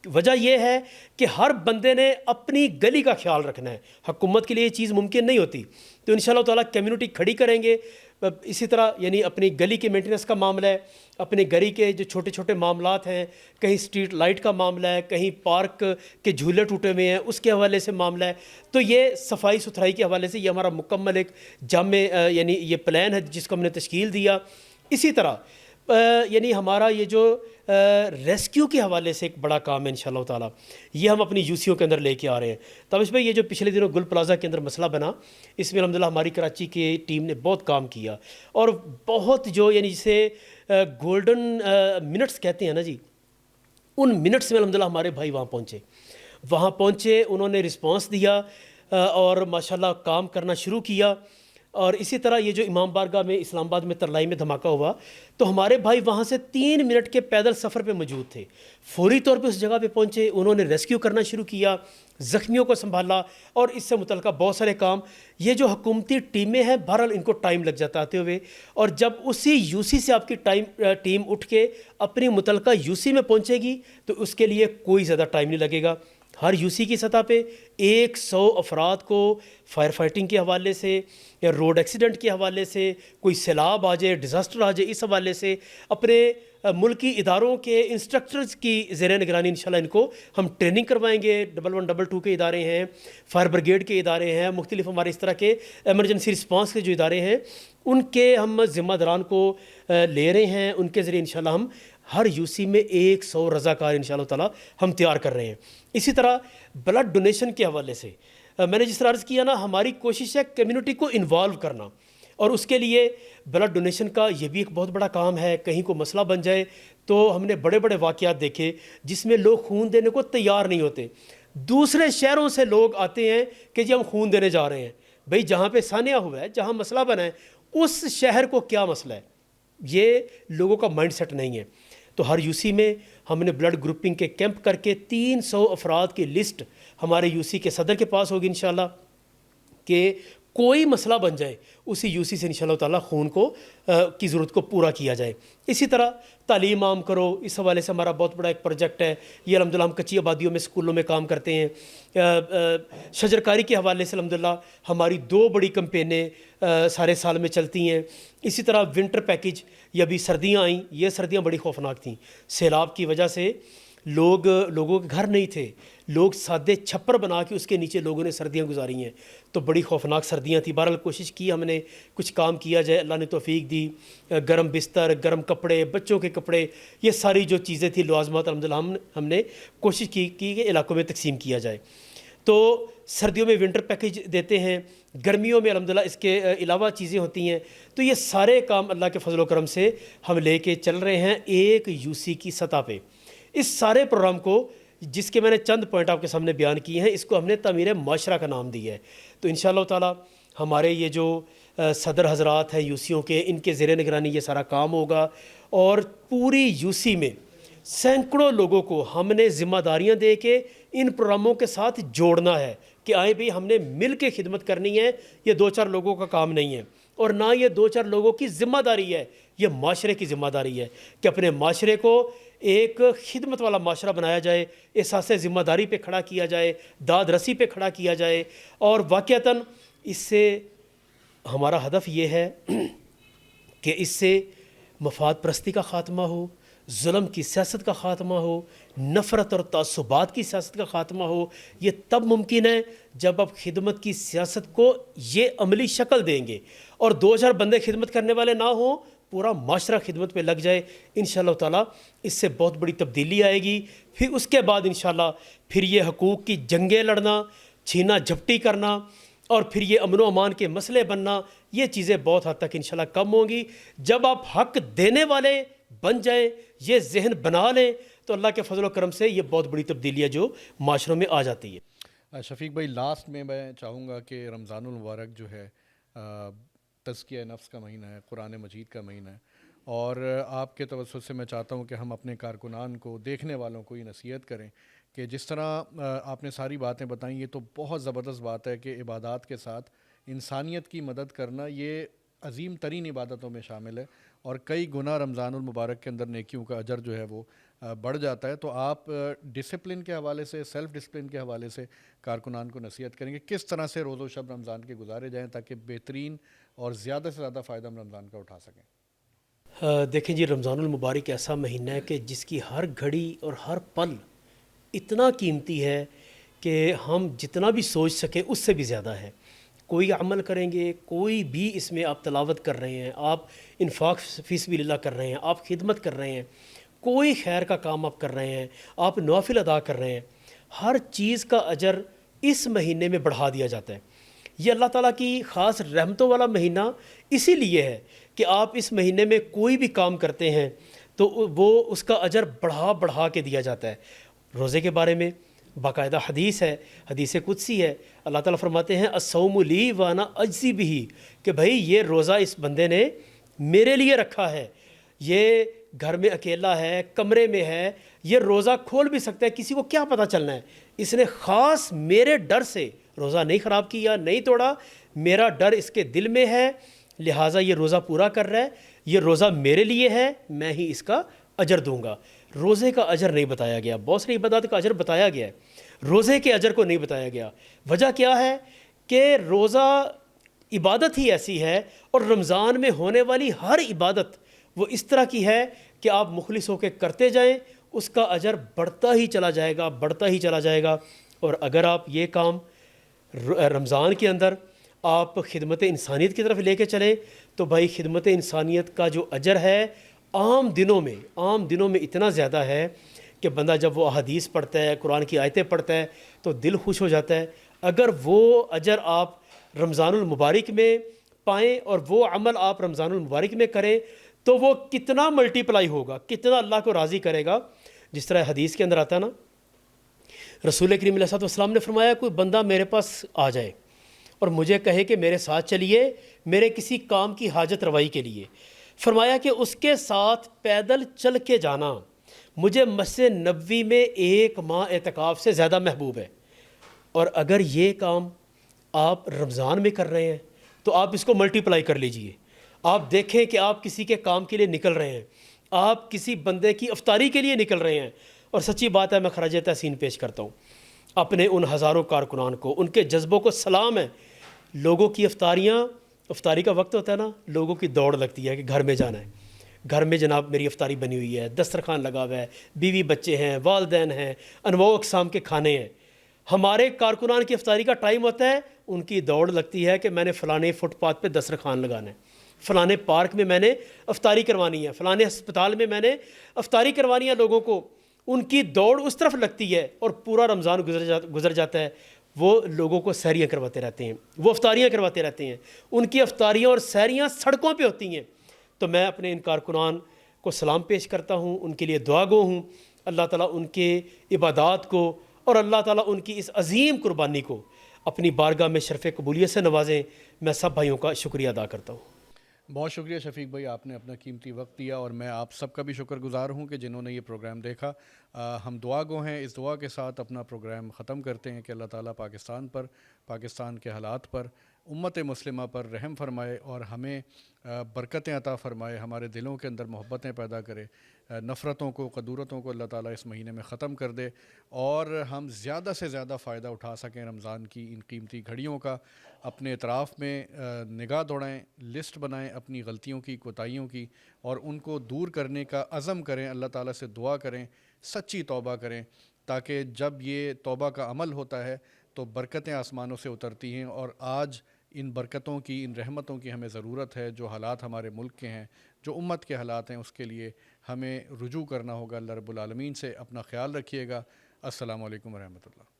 وجہ یہ ہے کہ ہر بندے نے اپنی گلی کا خیال رکھنا ہے, حکومت کے لیے یہ چیز ممکن نہیں ہوتی. تو انشاءاللہ تعالیٰ کمیونٹی کھڑی کریں گے. اسی طرح یعنی اپنی گلی کے مینٹیننس کا معاملہ ہے, اپنے گلی کے جو چھوٹے چھوٹے معاملات ہیں, کہیں اسٹریٹ لائٹ کا معاملہ ہے, کہیں پارک کے جھولے ٹوٹے ہوئے ہیں اس کے حوالے سے معاملہ ہے. تو یہ صفائی ستھرائی کے حوالے سے یہ ہمارا مکمل ایک جامع یعنی یہ پلان ہے جس کو ہم نے تشکیل دیا. اسی طرح یعنی ہمارا یہ جو ریسکیو کے حوالے سے ایک بڑا کام ہے انشاءاللہ تعالیٰ، یہ ہم اپنی یوسیوں کے اندر لے کے آ رہے ہیں۔ تابش بھائی، یہ جو پچھلے دنوں گل پلازہ کے اندر مسئلہ بنا، اس میں الحمدللہ ہماری کراچی کی ٹیم نے بہت کام کیا، اور بہت جو یعنی جسے گولڈن منٹس کہتے ہیں نا جی، ان منٹس میں الحمدللہ ہمارے بھائی وہاں پہنچے، انہوں نے رسپانس دیا اور ماشاءاللہ کام کرنا شروع کیا۔ اور اسی طرح یہ جو امام بارگاہ میں اسلام آباد میں ترلائی میں دھماکہ ہوا، تو ہمارے بھائی وہاں سے 3 منٹ کے پیدل سفر پہ موجود تھے، فوری طور پہ اس جگہ پہ پہنچے، انہوں نے ریسکیو کرنا شروع کیا، زخمیوں کو سنبھالا، اور اس سے متعلقہ بہت سارے کام۔ یہ جو حکومتی ٹیمیں ہیں، بہرحال ان کو ٹائم لگ جاتا آتے ہوئے، اور جب اسی یو سی سے آپ کی ٹیم اٹھ کے اپنی متعلقہ یو سی میں پہنچے گی تو اس کے لیے کوئی زیادہ ٹائم نہیں لگے گا۔ ہر یو سی کی سطح پہ 100 افراد کو فائر فائٹنگ کے حوالے سے یا روڈ ایکسیڈنٹ کے حوالے سے، کوئی سیلاب آ جائے، ڈیزاسٹر آ جائے، اس حوالے سے اپنے ملکی اداروں کے انسٹرکٹرز کی زیر نگرانی انشاءاللہ ان کو ہم ٹریننگ کروائیں گے۔ 1122 کے ادارے ہیں، فائر بریگیڈ کے ادارے ہیں، مختلف ہمارے اس طرح کے ایمرجنسی رسپانس کے جو ادارے ہیں، ان کے ہم ذمہ داران کو لے رہے ہیں، ان کے ذریعے انشاءاللہ ہم ہر یو سی میں 100 رضاکار انشاءاللہ تعالیٰ ہم تیار کر رہے ہیں۔ اسی طرح بلڈ ڈونیشن کے حوالے سے میں نے جس طرح عرض کیا نا، ہماری کوشش ہے کمیونٹی کو انوالو کرنا، اور اس کے لیے بلڈ ڈونیشن کا یہ بھی ایک بہت بڑا کام ہے۔ کہیں کو مسئلہ بن جائے تو ہم نے بڑے بڑے واقعات دیکھے جس میں لوگ خون دینے کو تیار نہیں ہوتے، دوسرے شہروں سے لوگ آتے ہیں کہ جی ہم خون دینے جا رہے ہیں۔ بھئی جہاں پہ سانحہ ہوا ہے، جہاں مسئلہ بنا ہے، اس شہر کو کیا مسئلہ ہے؟ یہ لوگوں کا مائنڈ سیٹ نہیں ہے۔ تو ہر یو سی میں ہم نے بلڈ گروپنگ کے کیمپ کر کے 300 افراد کی لسٹ ہمارے یو سی کے صدر کے پاس ہوگی انشاءاللہ، کہ کوئی مسئلہ بن جائے اسی یو سی سے انشاءاللہ تعالیٰ خون کو کی ضرورت کو پورا کیا جائے۔ اسی طرح تعلیم عام کرو، اس حوالے سے ہمارا بہت بڑا ایک پروجیکٹ ہے۔ یہ الحمدللہ ہم کچی آبادیوں میں اسکولوں میں کام کرتے ہیں۔ شجرکاری کے حوالے سے الحمدللہ ہماری 2 بڑی کمپینیں سارے سال میں چلتی ہیں۔ اسی طرح ونٹر پیکج، یہ ابھی سردیاں آئیں، یہ سردیاں بڑی خوفناک تھیں، سیلاب کی وجہ سے لوگوں کے گھر نہیں تھے، لوگ سادے چھپر بنا کے اس کے نیچے لوگوں نے سردیاں گزاری ہیں، تو بڑی خوفناک سردیاں تھیں۔ بہرحال کوشش کی ہم نے کچھ کام کیا جائے، اللہ نے توفیق دی، گرم بستر، گرم کپڑے، بچوں کے کپڑے، یہ ساری جو چیزیں تھیں لوازمات الحمدللہ ہم نے کوشش کی کہ علاقوں میں تقسیم کیا جائے۔ تو سردیوں میں ونٹر پیکج دیتے ہیں، گرمیوں میں الحمدللہ اس کے علاوہ چیزیں ہوتی ہیں۔ تو یہ سارے کام اللہ کے فضل و کرم سے ہم لے کے چل رہے ہیں ایک یو سی کی سطح پہ۔ اس سارے پروگرام کو، جس کے میں نے چند پوائنٹ آپ کے سامنے بیان کیے ہیں، اس کو ہم نے تعمیر معاشرہ کا نام دیا ہے۔ تو انشاءاللہ تعالیٰ ہمارے یہ جو صدر حضرات ہیں یو سیوں کے، ان کے زیر نگرانی یہ سارا کام ہوگا، اور پوری یو سی میں سینکڑوں لوگوں کو ہم نے ذمہ داریاں دے کے ان پروگراموں کے ساتھ جوڑنا ہے کہ آئے بھی ہم نے مل کے خدمت کرنی ہے۔ یہ 2-4 لوگوں کا کام نہیں ہے، اور نہ یہ 2-4 لوگوں کی ذمہ داری ہے، یہ معاشرے کی ذمہ داری ہے کہ اپنے معاشرے کو ایک خدمت والا معاشرہ بنایا جائے، احساس ذمہ داری پہ کھڑا کیا جائے، داد رسی پہ کھڑا کیا جائے۔ اور واقعتاً اس سے ہمارا ہدف یہ ہے کہ اس سے مفاد پرستی کا خاتمہ ہو، ظلم کی سیاست کا خاتمہ ہو، نفرت اور تعصبات کی سیاست کا خاتمہ ہو۔ یہ تب ممکن ہے جب آپ خدمت کی سیاست کو یہ عملی شکل دیں گے، اور 2-4 بندے خدمت کرنے والے نہ ہوں، پورا معاشرہ خدمت پہ لگ جائے۔ انشاءاللہ تعالیٰ اس سے بہت بڑی تبدیلی آئے گی۔ پھر اس کے بعد انشاءاللہ پھر یہ حقوق کی جنگیں لڑنا، چھینا جھپٹی کرنا، اور پھر یہ امن و امان کے مسئلے بننا، یہ چیزیں بہت حد تک انشاءاللہ کم ہوں گی۔ جب آپ حق دینے والے بن جائیں، یہ ذہن بنا لیں، تو اللہ کے فضل و کرم سے یہ بہت بڑی تبدیلی ہے جو معاشروں میں آ جاتی ہے۔ شفیق بھائی، لاسٹ میں چاہوں گا کہ رمضان المبارک جو ہے تزکیہ نفس کا مہینہ ہے، قرآن مجید کا مہینہ ہے، اور آپ کے توسط سے میں چاہتا ہوں کہ ہم اپنے کارکنان کو، دیکھنے والوں کو یہ نصیحت کریں کہ جس طرح آپ نے ساری باتیں بتائیں، یہ تو بہت زبردست بات ہے کہ عبادات کے ساتھ انسانیت کی مدد کرنا یہ عظیم ترین عبادتوں میں شامل ہے، اور کئی گنا رمضان المبارک کے اندر نیکیوں کا اجر جو ہے وہ بڑھ جاتا ہے۔ تو آپ ڈسپلن کے حوالے سے، سیلف ڈسپلن کے حوالے سے کارکنان کو نصیحت کریں گے کس طرح سے روز و شب رمضان کے گزارے جائیں تاکہ بہترین اور زیادہ سے زیادہ فائدہ ہم رمضان کا اٹھا سکیں؟ دیکھیں جی، رمضان المبارک ایسا مہینہ ہے کہ جس کی ہر گھڑی اور ہر پل اتنا قیمتی ہے کہ ہم جتنا بھی سوچ سکیں اس سے بھی زیادہ ہے۔ کوئی عمل کریں گے، کوئی بھی اس میں آپ تلاوت کر رہے ہیں، آپ انفاق فی سبیل اللہ کر رہے ہیں، آپ خدمت کر رہے ہیں، کوئی خیر کا کام آپ کر رہے ہیں، آپ نوافل ادا کر رہے ہیں، ہر چیز کا اجر اس مہینے میں بڑھا دیا جاتا ہے۔ یہ اللہ تعالیٰ کی خاص رحمتوں والا مہینہ اسی لیے ہے کہ آپ اس مہینے میں کوئی بھی کام کرتے ہیں تو وہ اس کا اجر بڑھا بڑھا کے دیا جاتا ہے۔ روزے کے بارے میں باقاعدہ حدیث ہے، حدیث قدسی ہے، اللہ تعالیٰ فرماتے ہیں الصوم لی وانا اجزی بھی، کہ بھائی یہ روزہ اس بندے نے میرے لیے رکھا ہے، یہ گھر میں اکیلا ہے، کمرے میں ہے، یہ روزہ کھول بھی سکتا ہے، کسی کو کیا پتہ چلنا ہے، اس نے خاص میرے ڈر سے روزہ نہیں خراب کیا، نہیں توڑا، میرا ڈر اس کے دل میں ہے، لہٰذا یہ روزہ پورا کر رہا ہے، یہ روزہ میرے لیے ہے، میں ہی اس کا اجر دوں گا۔ روزے کا اجر نہیں بتایا گیا، بہت ساری عبادات کا اجر بتایا گیا ہے، روزے کے اجر کو نہیں بتایا گیا۔ وجہ کیا ہے کہ روزہ عبادت ہی ایسی ہے، اور رمضان میں ہونے والی ہر عبادت وہ اس طرح کی ہے کہ آپ مخلص ہو کے کرتے جائیں، اس کا اجر بڑھتا ہی چلا جائے گا، بڑھتا ہی چلا جائے گا۔ اور اگر آپ یہ کام رمضان کے اندر آپ خدمت انسانیت کی طرف لے کے چلیں تو بھائی خدمت انسانیت کا جو اجر ہے عام دنوں میں اتنا زیادہ ہے کہ بندہ جب وہ احادیث پڑھتا ہے، قرآن کی آیتیں پڑھتا ہے تو دل خوش ہو جاتا ہے۔ اگر وہ اجر آپ رمضان المبارک میں پائیں اور وہ عمل آپ رمضان المبارک میں کریں تو وہ کتنا ملٹی ہوگا، کتنا اللہ کو راضی کرے گا۔ جس طرح حدیث کے اندر آتا ہے نا، رسول کریم علیہ الصلوۃ والسلام نے فرمایا کوئی بندہ میرے پاس آ جائے اور مجھے کہے کہ میرے ساتھ چلیے میرے کسی کام کی حاجت روائی کے لیے، فرمایا کہ اس کے ساتھ پیدل چل کے جانا مجھے مسجد نبوی میں 1 ماہ اعتکاف سے زیادہ محبوب ہے۔ اور اگر یہ کام آپ رمضان میں کر رہے ہیں تو آپ اس کو ملٹی پلائی کر لیجئے۔ آپ دیکھیں کہ آپ کسی کے کام کے لیے نکل رہے ہیں، آپ کسی بندے کی افطاری کے لیے نکل رہے ہیں، اور سچی بات ہے میں خراج تحسین پیش کرتا ہوں اپنے ان ہزاروں کارکنان کو، ان کے جذبوں کو سلام ہے۔ لوگوں کی افطاری کا وقت ہوتا ہے نا، لوگوں کی دوڑ لگتی ہے کہ گھر میں جانا ہے، گھر میں جناب میری افطاری بنی ہوئی ہے، دسترخوان لگا ہوا ہے، بیوی بچے ہیں، والدین ہیں، انواع اقسام کے کھانے ہیں۔ ہمارے کارکنان کی افطاری کا ٹائم ہوتا ہے، ان کی دوڑ لگتی ہے کہ میں نے فلانے فٹ پاتھ پہ دسترخوان لگانا ہے، فلانے پارک میں میں نے افطاری کروانی ہے، فلانے ہسپتال میں میں نے افطاری کروانی ہے لوگوں کو۔ ان کی دوڑ اس طرف لگتی ہے اور پورا رمضان گزر جاتا ہے، وہ لوگوں کو سحریاں کرواتے رہتے ہیں، وہ افطاریاں کرواتے رہتے ہیں، ان کی افطاریاں اور سحریاں سڑکوں پہ ہوتی ہیں۔ تو میں اپنے ان کارکنان کو سلام پیش کرتا ہوں، ان کے لیے دعا گو ہوں، اللہ تعالیٰ ان کے عبادات کو اور اللہ تعالیٰ ان کی اس عظیم قربانی کو اپنی بارگاہ میں شرف قبولیت سے نوازیں۔ میں سب بھائیوں کا شکریہ ادا کرتا ہوں۔ بہت شکریہ شفیق بھائی، آپ نے اپنا قیمتی وقت دیا، اور میں آپ سب کا بھی شکر گزار ہوں کہ جنہوں نے یہ پروگرام دیکھا۔ ہم دعا گو ہیں، اس دعا کے ساتھ اپنا پروگرام ختم کرتے ہیں کہ اللہ تعالیٰ پاکستان پر، پاکستان کے حالات پر، امت مسلمہ پر رحم فرمائے اور ہمیں برکتیں عطا فرمائے، ہمارے دلوں کے اندر محبتیں پیدا کرے، نفرتوں کو، قدورتوں کو اللہ تعالیٰ اس مہینے میں ختم کر دے، اور ہم زیادہ سے زیادہ فائدہ اٹھا سکیں رمضان کی ان قیمتی گھڑیوں کا۔ اپنے اطراف میں نگاہ دوڑائیں، لسٹ بنائیں اپنی غلطیوں کی، کوتاہیوں کی، اور ان کو دور کرنے کا عزم کریں، اللہ تعالیٰ سے دعا کریں، سچی توبہ کریں، تاکہ جب یہ توبہ کا عمل ہوتا ہے تو برکتیں آسمانوں سے اترتی ہیں۔ اور آج ان برکتوں کی، ان رحمتوں کی ہمیں ضرورت ہے۔ جو حالات ہمارے ملک کے ہیں، جو امت کے حالات ہیں، اس کے لیے ہمیں رجوع کرنا ہوگا اللہ رب العالمین سے۔ اپنا خیال رکھیے گا۔ السلام علیکم ورحمۃ اللہ۔